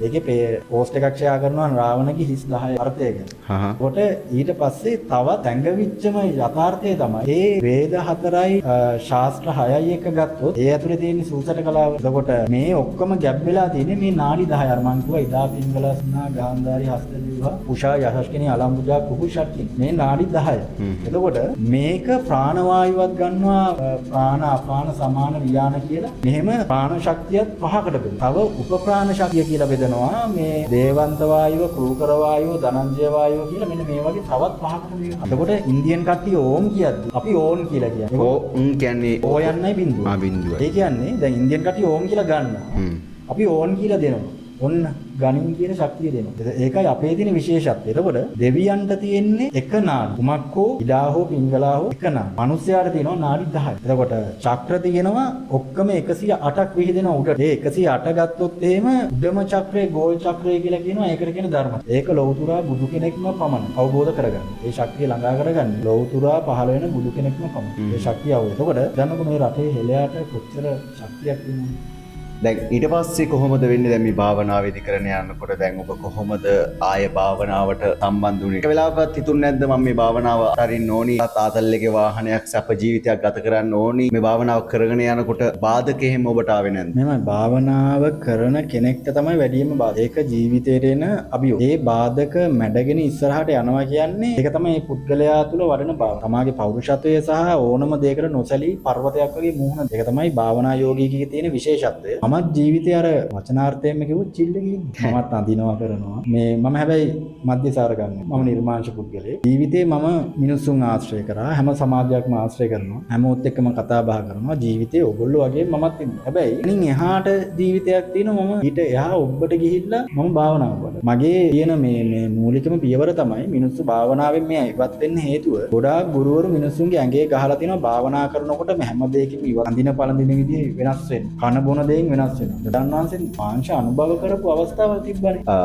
ඒකේ පෝස්ට් එකක් ෂෙයා කරනවා රාවණගේ හිස් 10 අර්ථය ගැන. කොට ඊට පස්සේ තවත් ඇඟවිච්චම යථාර්ථය තමයි මේ වේද 4යි ශාස්ත්‍ර 6යි එක ගත්තොත් ඒ ඇතුලේ තියෙන සූසට කලාව. එතකොට මේ ඔක්කොම ගැබ් වෙලා තියෙන්නේ මේ නාඩි 10 අර මං කිව්වා ඉදා පිංගලා සුනා ගාන්ධාරි හස්තජීවා උෂා යශස්කිනී අලම්බුජා කුහු ශක්ති මේ නාඩි 10. එතකොට මේක ප්‍රාණවායුවත් ගන්නවා ප්‍රාණ අපාන සමාන වියාන කියලා. මෙහෙම ප්‍රාණ ශක්තියත් පහකට බෙදෙනවා. තව උපප්‍රාණ ශක්තිය කියලා බෙදනවා. මේ දේවන්ත වායුව, ක්‍රූකර වායුව, ධනංජය වායුව කියලා මෙන්න මේ වගේ තවත් පහකට බෙදෙනවා. එතකොට ඉන්දියන් කට්ටිය ඕම් කියද්දි අපි ඕන් කියලා කියන්නේ. ඕම් කියන්නේ ඕ යන්නයි බින්දුව. බින්දුව. ඒ කියන්නේ දැන් ඉන්දියන් කට්ටිය ඕම් කියලා ගන්නවා. අපි ඕන් කියලා දෙනවා. ඔන්න ගණින් කියන ශක්තිය දෙනවා. ඒකයි අපේ තියෙන විශේෂත්වය. එතකොට දෙවියන්ට තියෙන්නේ එක නාඩි. කුමක් හෝ ඉඩා හෝ පිංගලා හෝ එක නාඩි. මිනිස්යාට තියෙනවා නාඩි 10යි. එතකොට චක්‍ර තියෙනවා ඔක්කොම 108ක් විහිදෙනවා උඩට. ඒ 108 ගත්තොත් එහෙම උඩම චක්‍රය ගෝල් චක්‍රය කියලා කියනවා. ඒකට කියන ධර්ම. ඒක ලෞතුරා බුදු කෙනෙක්ම පමණ අවබෝධ කරගන්න. ඒ ශක්තිය ළඟා කරගන්න. ලෞතුරා පහළ වෙන බුදු කෙනෙක්ම පමණ. ඒ ශක්තිය අවබෝධ. එතකොට දැනගමු මේ රටේ හෙළයාට කොච්චර ශක්තියක් තියෙනවද? දැන් ඊට පස්සේ කොහොමද වෙන්නේ දැන් මේ භාවනාවේදී කරන යනකොට දැන් ඔබ කොහොමද ආය භාවනාවට සම්බන්ධ වුනේ? එක වෙලාවකත් හිතුන්නේ නැද්ද මම මේ භාවනාව අරින්න ඕනි තාතල්ලගේ වාහනයක් සැප ජීවිතයක් ගත කරන්න ඕනි මේ භාවනාව කරගෙන යනකොට බාධක එහෙම ඔබට ආවේ නැද්ද? මෙහෙම භාවනාව කරන කෙනෙක්ට තමයි වැඩිම බාධක. ඒක ජීවිතේට එන අභියෝග. ඒ බාධක මැඩගෙන ඉස්සරහට යනවා කියන්නේ ඒක තමයි මේ පුද්ගලයා තුළ වඩන බව. තමාගේ පෞරුෂත්වය සහ ඕනම දෙයකට නොසැලී පර්වතයක් වගේ මුහුණ. ඒක තමයි භාවනා යෝගීකයේ තියෙන විශේෂත්වය. මමත් ජීවිතේ අර වචනාර්ථයෙන්ම කිව්වොත් චිල්ල ගිහින් මමත් අඳිනවා කරනවා මේ මම හැබැයි මධ්‍යසාර ගන්නවා මම නිර්මාංශ පුද්ගලයෙක් ජීවිතේ මම මිනිස්සුන් ආශ්‍රය කරා හැම සමාජයක්ම ආශ්‍රය කරනවා හැමෝත් එක්කම කතා බහ කරනවා ජීවිතේ ඔයගොල්ලෝ වගේ මමත් ඉන්නවා හැබැයි ඉතින් එහාට ජීවිතයක් තියෙනවා මම ඊට එහා ඔබට ගිහිල්ලා මම භාවනාව කරනවා මගේ තියෙන මේ මූලිකම පියවර තමයි මිනිස්සු භාවනාවෙන් මේ ඉවත් වෙන්න හේතුව ගොඩාක් ගුරුවරු මිනිස්සුන්ගේ ඇඟේ ගහලා තිනවා භාවනා කරනකොට හැම දෙයකින්ම ඉවත් අඳින පළඳින විදිහ වෙනස් වෙනවා කන බොන දෙයින් වෙනස් වෙනස් වෙනවා. බුදුරජාණන් වහන්සේ මාංශ අනුභව කරපු අවස්ථාවල් තිබ්බනේ.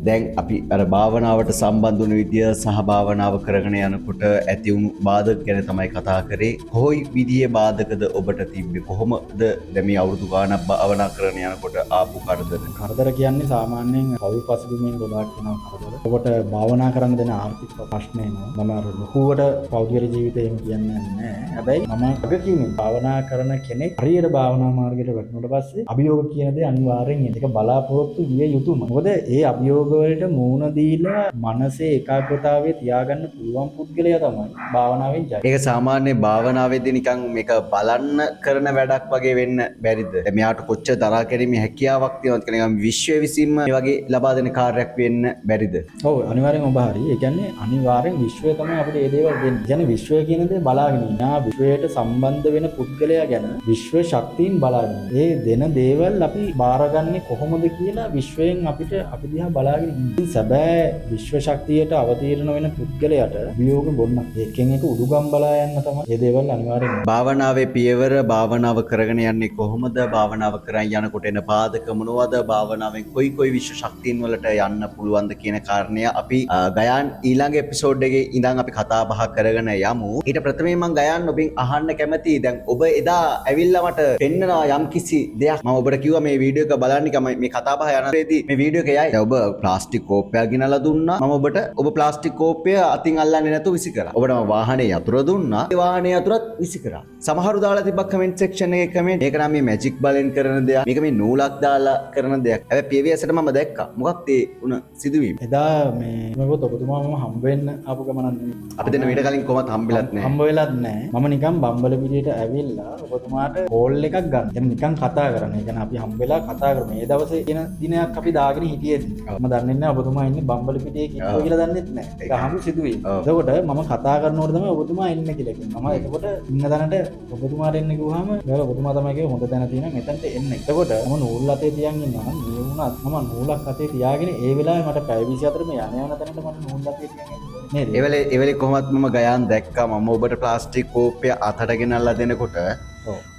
දැන් අපි අර භාවනාවට සම්බන්ධ වුණු විදිය සහ භාවනාව කරගෙන යනකොට ඇති වුණු බාධක ගැන තමයි කතා කරේ. කොයි විදිහේ බාධකද ඔබට තිබ්බේ? කොහොමද දැන් මේ අවුරුදු ගාණක් භාවනා කරගෙන යනකොට ආපු කරදර? කරදර කියන්නේ සාමාන්‍යයෙන් පෞල් පසුබිමෙන් ගොඩාක් වෙන කරදර. ඔබට භාවනා කරන්න දෙන ආර්ථික ප්‍රශ්න එනවා. මම අර ලොකුවට පෞද්ගලික ජීවිතේම කියන්නේ නැහැ. හැබැයි මම අගකීමෙන් භාවනා කරන කෙනෙක් හරියට භාවනා මාර්ගයට වැටුණාට පස්සේ අභියෝග කියන දේ අනිවාර්යෙන් ඒක බලාපොරොත්තු විය යුතුම. මොකද ඒ අභියෝග වලට මුහුණ දීලා මනසේ ඒකාග්‍රතාවය තියාගන්න පුළුවන් පුද්ගලයා තමයි භාවනාවෙන් ජය. ඒක සාමාන්‍ය භාවනාවේදී නිකන් මේක බලන්න කරන වැඩක් වගේ වෙන්න බැරිද? මෙයාට කොච්චර දරා ගැනීමේ හැකියාවක් තියෙනවද කියලා නිකන් විශ්වය විසින්ම මේ වගේ ලබා දෙන කාර්යයක් වෙන්න බැරිද? ඔව් අනිවාර්යෙන් ඔබ හරි. ඒ කියන්නේ අනිවාර්යෙන් විශ්වය තමයි අපිට මේ දේවල් දෙන්නේ. කියන්නේ විශ්වය කියන දේ බලාගෙන ඉන්නා විශ්වයට සම්බන්ධ වෙන පුද්ගලයා ගැන විශ්ව ශක්තියින් බලාගෙන. ඒ දෙන දේවල් අපි බාරගන්නේ කොහොමද කියලා විශ්වයෙන් අපිට අපි දිහා බලාගෙන ඉන්න. සැබෑ විශ්ව ශක්තියට අවතීර්ණ වෙන පුද්ගලයාට වියෝග බොන්න. එකෙන් එක උඩුගම් බලා යන්න තමයි මේ දේවල් අනිවාර්යෙන්. භාවනාවේ පියවර භාවනාව කරගෙන යන්නේ කොහොමද? භාවනාව කරන් යනකොට එන බාධක මොනවද? භාවනාවෙන් කොයි විශ්ව ශක්තියින් වලට යන්න පුළුවන්ද කියන කාරණය අපි ගයාන් ඊළඟ එපිසෝඩ් එකේ ඉඳන් අපි කතා බහ කරගෙන යමු. ඊට ප්‍රථමයෙන් මම ගයාන් ඔබෙන් අහන්න කැමතියි. දැන් ඔබ එදා ඇවිල්ලා මට පෙන්නනවා යම් කිසි දෙයක්. මම ඔබට කිව්වා මේ වීඩියෝ එක බලන්න කම මේ කතා බහ යනදී මේ වීඩියෝ එක යයි. දැන් ඔබ ප්ලාස්ටික් කෝප්පයක් ගෙනලා දුන්නා. මම ඔබට ඔබ ප්ලාස්ටික් කෝප්පය අතින් අල්ලන්නේ නැතුව විසි කරා. ඔබට මම වාහනේ යතුර දුන්නා. ඒ වාහනේ යතුරත් විසි කරා. සමහරු දාලා තිබ්බා කමෙන්ට් සෙක්ෂන් එකේ කමෙන්ට්. මේක නම් මේ මැජික් බලෙන් කරන දෙයක්. මේක මේ නූලක් දාලා කරන දෙයක්. හැබැයි PVSට මම දැක්කා. මොකක්ද ඒ උන සිදුවීම? එදා මේ මොකද ඔබතුමා මම හම්බ වෙන්න ආපු ගමනක් නෙමෙයි. අපි දෙන්න මීට කලින් කොහොමත් හම්බෙලත් නැහැ. හම්බ වෙලත් නැහැ. මම නිකන් බම්බල පිටියට ඇවිල්ලා ඔබතුමාට කෝල් එකක් ගන්න. يعني නිකන් කතා කරන. ඒ කියන්නේ අපි හම්බ වෙලා කතා කරමු. මේ දවසේ එන දිනයක් අපි දාගෙන හිටියේදී. මම දන්නේ නැහැ ඔබතුමා ඉන්නේ බම්බල පිටියේ කිව්වා කියලා දන්නෙත් නැහැ. ඒක හම්බු සිදුවීම. එතකොට මම කතා කරනකොට තමයි ඔබතුමා ඉන්නේ කියලා කිව්වා. මම එතකොට ඉන්න තැනට ඔබතුමාට එන්න කිව්වහම බෑ ඔබතුමා තමයි කිව්වේ හොඳ තැන තියෙනවා මෙතනට එන්න. එතකොට මම නූල් අතේ තියන් ඉන්නවා. මේ වුණත් මම නූලක් අතේ තියාගෙන ඒ වෙලාවේ මට පැය 24 මේ යන තැනට මම නූල් අතේ තියන් ඉන්නවා. නේද? ඒ වෙලේ කොහොමත් මම ගයාන් දැක්කා. මම ඔබට ප්ලාස්ටික් කෝප්පය අතට ගෙනල්ලා දෙනකොට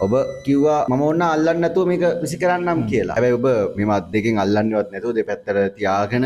ඔබ කිව්වා මම ඕන්න අල්ලන්න නැතුව මේක විසි කරන්නම් කියලා. හැබැයි ඔබ මේ අත් දෙකෙන් අල්ලන්නවත් නැතුව දෙපැත්තට තියාගෙන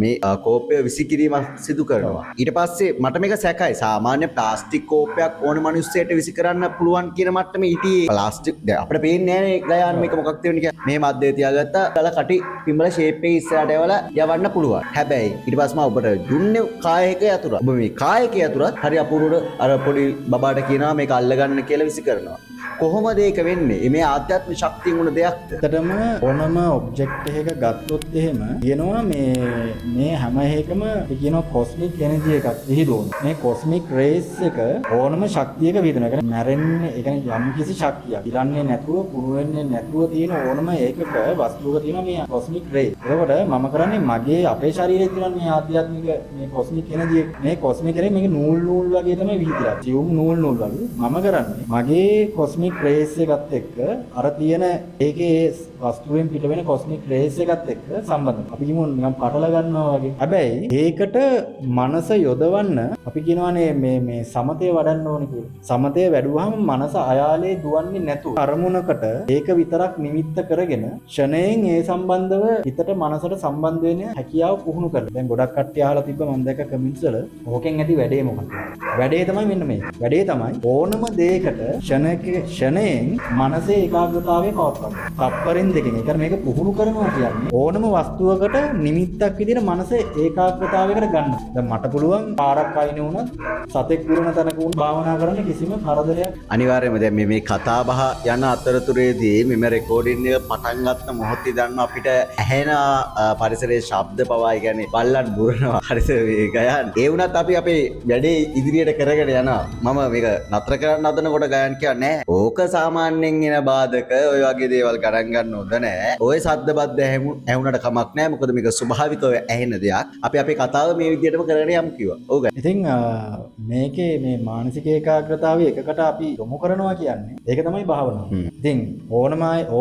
මේ කෝප්පය විසි කිරීමක් සිදු කරනවා. ඊට පස්සේ මට මේක සැකයි. සාමාන්‍ය ප්ලාස්ටික් කෝප්පයක් ඕන මිනිස්සෙට විසි කරන්න පුළුවන් කියන මට්ටමේ හිටියේ ප්ලාස්ටික් දැන් අපිට පේන්නේ නැහැ නේ ගයාන් මේක මොකක්ද වෙන්නේ කියලා. මේ මැද්දේ තියාගත්තා. තල කටි පිඹල ෂේප් එකේ ඉස්සරහට යවලා යවන්න පුළුවන්. හැබැයි ඊට පස්සේ මම ඔබට දුන්නේ කායයක යතුර. ඔබ මේ කායයක යතුරත් හරි අපූර්වට අර පොඩි බබාට කියනවා මේක අල්ලගන්න කියලා විසි කරනවා. කොහොමද ඒක වෙන්නේ? මේ ආධ්‍යාත්මික ශක්තිය වුණ දෙයක්ද? ඇත්තටම ඕනම ඔබ්ජෙක්ට් එකක ගත්තොත් එහෙම කියනවා මේ හැම එකම කියනවා කොස්මික් එනර්ජි එකක් විහිදුවන. මේ කොස්මික් රේස් එක ඕනම ශක්තියක විහිදුන. ඒ කියන්නේ මැරෙන්නේ, ඒ කියන්නේ යම් කිසි ශක්තියක් ඉරන්නේ නැතුව, පුරු වෙන්නේ නැතුව තියෙන ඕනම ඒකක වස්තුවක තියෙන මේ කොස්මික් රේස්. ඒකට මම කරන්නේ මගේ අපේ ශරීරයේ තියෙන මේ ආධ්‍යාත්මික මේ කොස්මික් එනර්ජි එක. මේ කොස්මික් එනර්ජි මේක නූල් වගේ තමයි විහිදලා. සියුම් නූල් වගේ. මම කරන්නේ මගේ කොස්මික් රේස් එකත් එක්ක අර තියෙන ඒකේ වස්තුවෙන් පිට වෙන කොස්මික් රේස් එකත් එක්ක සම්බන්ධයි. අපි කියමු නිකන් පටල ගන්නවා වගේ. හැබැයි ඒකට මනස යොදවන්න අපි කියනවානේ මේ සමතේ වඩන්න ඕනේ කියලා. සමතේ වැඩුවාම මනස අයාලේ දුවන්නේ නැතුව අරමුණකට ඒක විතරක් නිමිත්ත කරගෙන ෂණයෙන් ඒ සම්බන්ධව හිතට මනසට සම්බන්ධ වෙන හැකියාව පුහුණු කරලා. දැන් ගොඩක් කට්ටිය අහලා තිබ්බ මම දැක්ක කමෙන්ට්ස් වල ඕකෙන් ඇති වැඩේ මොකක්ද? වැඩේ තමයි මෙන්න මේ. වැඩේ තමයි ඕනම දෙයකට ෂණයෙන් මනසේ ඒකාග්‍රතාවය පවත්වන්න. තප්පරෙන් දෙකෙන්. ඒ කියන්නේ මේක පුහුණු කරනවා කියන්නේ ඕනම වස්තුවකට නිමිත්තක් විදිහට මනසේ ඒකාග්‍රතාවයකට ගන්න. දැන් මට පුළුවන් පාරක් අයිනේ වුණත් සතෙක් පුරන තැනක වුණ භාවනා කරන්න කිසිම කරදරයක්. අනිවාර්යයෙන්ම දැන් මේ කතා බහ යන අතරතුරේදී මෙම රෙකෝඩින් එක පටන් ගත්ත මොහොතේ දන්න අපිට ඇහෙන පරිසරයේ ශබ්ද පවා කියන්නේ බල්ලන් බුරනවා. හරිද ගයන්. ඒ වුණත් අපි අපේ වැඩේ ඉදිරියට කරගෙන යනවා. මම මේක නතර කරන්න හදනකොට ගයන් කියන්නේ ඕක සාමාන්‍යයෙන් එන බාධක ඔය වගේ දේවල් ගණන් ගන්න හොඳ නෑ. ඔය සද්ද බද්ද ඇහුණට කමක් නෑ. මොකද මේක ස්වභාවිකව ඇහෙන දෙයක්. අපි අපේ කතාව මේ විදිහටම කරගෙන යමු කිව්වා. ඕක. ඉතින් මේකේ මේ මානසික ඒකාග්‍රතාවය එකකට අපි යොමු කරනවා කියන්නේ ඒක තමයි භාවනාව. ඉතින්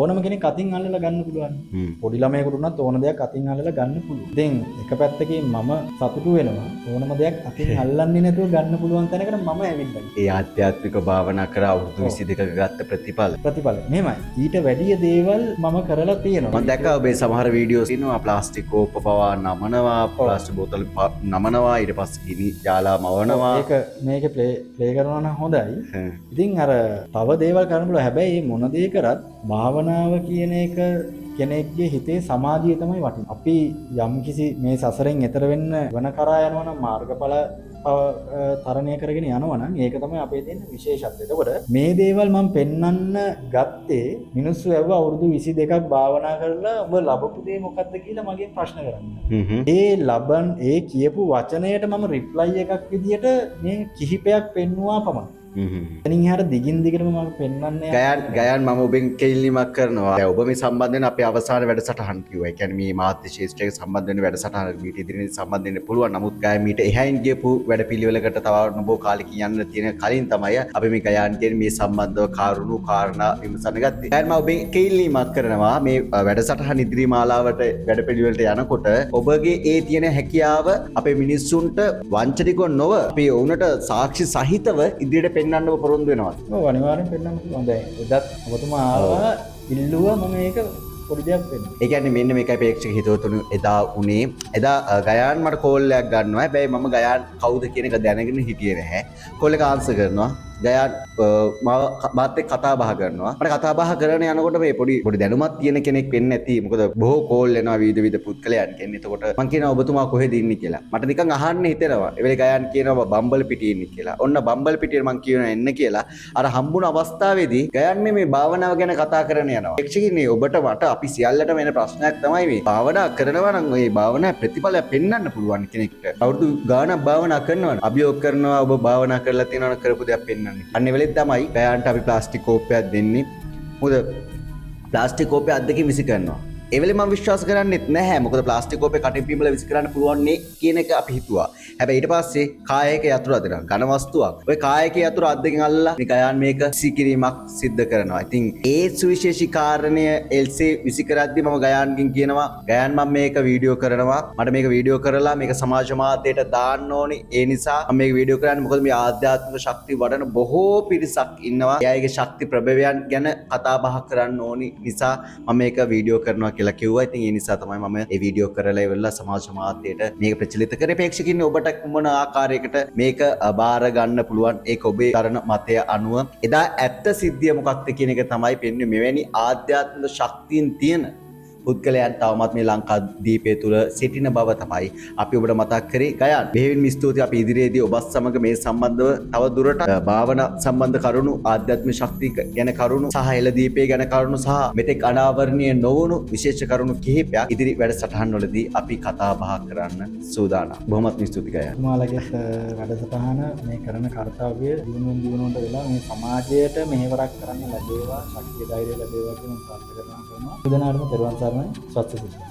ඕනම කෙනෙක් අතින් අල්ලලා ගන්න පුළුවන්. පොඩි ළමයෙකුට උනත් ඕන දෙයක් අතින් අල්ලලා ගන්න පුළුවන්. ඉතින් එක පැත්තකින් මම සතුටු වෙනවා. ඕනම දෙයක් අතින් අල්ලන්නේ නැතුව ගන්න පුළුවන් තැනකට මම ඇවිල්ලා. ඒ ආධ්‍යාත්මික භාවනා කර අවුරුදු 22 ගත්ත ප්‍රතිඵල. මෙහෙමයි. ඊට වැඩිය දේවල් මම කරලා තියෙනවා. මම දැක්කා ඔබේ සමහර වීඩියෝස් තියෙනවා ප්ලාස්ටික් කෝප්ප පවා නමනවා, ප්ලාස්ටික් බෝතල් නමනවා, ඊට පස්සේ ගිනි ජාලා මවනවා. ඒක මේක ප්ලේ කරනවා නම් හොඳයි. ඉතින් අර තව දේවල් කරන්න පුළුවන්. හැබැයි මේ මොන දේ කරත් භාවනාව කියන එක කෙනෙක්ගේ හිතේ සමාධිය තමයි වටින්නේ. අපි යම්කිසි මේ සසරෙන් එතර වෙන්න වන කරා යනවා නම් මාර්ගඵල තරණය කරගෙන යනවා නම් ඒක තමයි අපේ තියෙන විශේෂත්වය. එතකොට මේ දේවල් මම පෙන්වන්න ගත්තේ මිනිස්සු ඇව්ව අවුරුදු 22ක් භාවනා කරලා ඔබ ලබපු දේ මොකක්ද කියලා මගෙන් ප්‍රශ්න කරන්න. ඒ කියපු වචනයට මම රිප්ලයි එකක් විදියට මේ කිහිපයක් පෙන්නුවා පමණයි. එතනින් එහාට දිගින් දිගටම මම පෙන්වන්නේ ගයන් මම ඔබෙන් කෙල්ලීමක් කරනවා. ඔබ මේ සම්බන්ධයෙන් අපේ අවසාන වැඩසටහන කිව්වා. ඒ කියන්නේ මේ මාධ්‍ය ශාස්ත්‍රයක සම්බන්ධ වෙන වැඩසටහන මීට ඉදිරියට සම්බන්ධ වෙන්න පුළුවන්. නමුත් ගයන් මීට එහායින් ගියපු වැඩපිළිවෙලකට තව නොබෝ කාලෙක යන්න තියෙන කලින් තමයි අපි මේ ගයන් කියන මේ සම්බන්ධව කාරුණු කාරණා විමසන්න ගත්තේ. ගයන් මම ඔබෙන් කෙල්ලීමක් කරනවා මේ වැඩසටහන ඉදිරි මාලාවට වැඩපිළිවෙලට යනකොට ඔබගේ ඒ තියෙන හැකියාව අපේ මිනිස්සුන්ට වංචනිකව නොව අපි ඔවුන්ට සාක්ෂි සහිතව ඉදිරියට පෙන්වන්න පොරොන්දු වෙනවා. ඔව් අනිවාර්යෙන් පෙන්වන්න පුළුවන්. දැන් එදත් ඔබතුමා ආවා ඉල්ලුවා මම ඒක පොඩි දෙයක් වෙන්න. ඒ කියන්නේ මෙන්න මේකයි ප්‍රේක්ෂක හිතවතුනි එදා උනේ. එදා ගයාන් මට කෝල් එකක් ගන්නවා. හැබැයි මම ගයාන් කවුද කියන එක දැනගෙන හිටියේ නැහැ. කෝල් එක ආන්සර් කරනවා. ගයාන් මාත් එක්ක කතා බහ කරනවා. මට කතා බහ කරන යනකොට මේ පොඩි දැනුමක් තියෙන කෙනෙක් වෙන්න ඇති. මොකද බොහෝ කෝල් එනවා විවිධ පුද්ගලයන් කියන්නේ. එතකොට මං කියනවා ඔබතුමා කොහෙද ඉන්නේ කියලා. මට නිකන් අහන්න හිතෙනවා. ඒ වෙලේ ගයාන් කියනවා බම්බල් පිටියේ ඉන්නේ කියලා. ඔන්න බම්බල් පිටියේ මං කියනවා එන්න කියලා. අර හම්බුන අවස්ථාවේදී ගයාන් මේ භාවනාව ගැන කතා කරන යනවා. ප්‍රේක්ෂකින්නේ ඔබට මට අපි සියල්ලටම එන ප්‍රශ්නයක් තමයි මේ. භාවනා කරනවා නම් ওই භාවනා ප්‍රතිඵලයක් පෙන්වන්න පුළුවන් කෙනෙක්ට. අවුරුදු ගාණක් භාවනා කරනවා නම් අභියෝග කරනවා ඔබ භාවනා කරලා තියෙනවා නම් කරපු දෙයක් පෙන්වන්න. අන්න වෙලෙත් තමයි ගයාන්ට අපි ප්ලාස්ටික් කෝප්පයක් දෙන්නේ. මොකද ප්ලාස්ටික් කෝප්පය අද්දකින් විසි කරනවා. ඒ වෙලේ මම විශ්වාස කරන්නේත් නැහැ. මොකද ප්ලාස්ටික් කෝප්පේ කටින් පීමල විසි කරන්න පුළුවන් නේ කියන එක අපි හිතුවා. හැබැයි ඊට පස්සේ කායයක යතුරු අදිනවා. ඝන වස්තුවක්. ওই කායයක යතුරු අද්දකින් අල්ලලා මේ ගයාන් මේක සිකිරීමක් සිද්ධ කරනවා. ඉතින් ඒ සුවිශේෂී කාරණය එල්සේ විසි කරද්දී මම ගයාන්ගෙන් කියනවා ගයාන් මම මේක වීඩියෝ කරනවා. මට මේක වීඩියෝ කරලා මේක සමාජ මාධ්‍යයට දාන්න ඕනේ. ඒ නිසා මම මේක වීඩියෝ කරන්නේ මොකද මේ ආධ්‍යාත්මික ශක්තිය වඩන බොහෝ පිරිසක් ඉන්නවා. එයාගේ ශක්ති ප්‍රභවයන් ගැන කතා බහ කරන්න ඕනි නිසා මම මේක වීඩියෝ කරනවා කියලා කිව්වා. ඉතින් ඒ නිසා තමයි මම මේ වීඩියෝ කරලා ඉවරලා සමාජ මාධ්‍යයට මේක ප්‍රචලිත කරේ. ප්‍රේක්ෂකින්නේ ඔබට මොන ආකාරයකට මේක බාර ගන්න පුළුවන් ඒක ඔබේ කරන මතය අනුව එදා ඇත්ත සිද්ධිය මොකක්ද කියන එක තමයි පෙන්වන්නේ. මෙවැනි ආධ්‍යාත්මික ශක්තියින් තියෙන පුද්ගලයන් තවමත් මේ ලංකා දීපය තුල සිටින බව තමයි අපි ඔබට මතක් කරේ. ගයාන් බෙහෙවින්ම ස්තුතියි. අපි ඉදිරියේදී ඔබත් සමග මේ සම්බන්ධව තව දුරට භාවනා සම්බන්ධ කරුණු ආධ්‍යාත්මික ශක්තිය ගැන කරුණු සහ එළ දීපය ගැන කරුණු සහ මෙතෙක් අනාවරණීය නොවුණු විශේෂ කරුණු කිහිපයක් ඉදිරි වැඩසටහන් වලදී අපි කතා බහ කරන්න සූදානම්. බොහොමත් ස්තුතියි ගයාන්. ඔයාලගේ වැඩසටහන මේ කරන කාර්යය දිනුවෙන් වෙලා මේ සමාජයට මෙහෙවරක් කරන්න ලැබේවා, ශක්තිය ධෛර්යය ලැබේවා කියන ප්‍රාර්ථනා කරනවා. සුදනාර්ම පෙරවන් සර්ණයි. ස්වස්ති සිද්ධ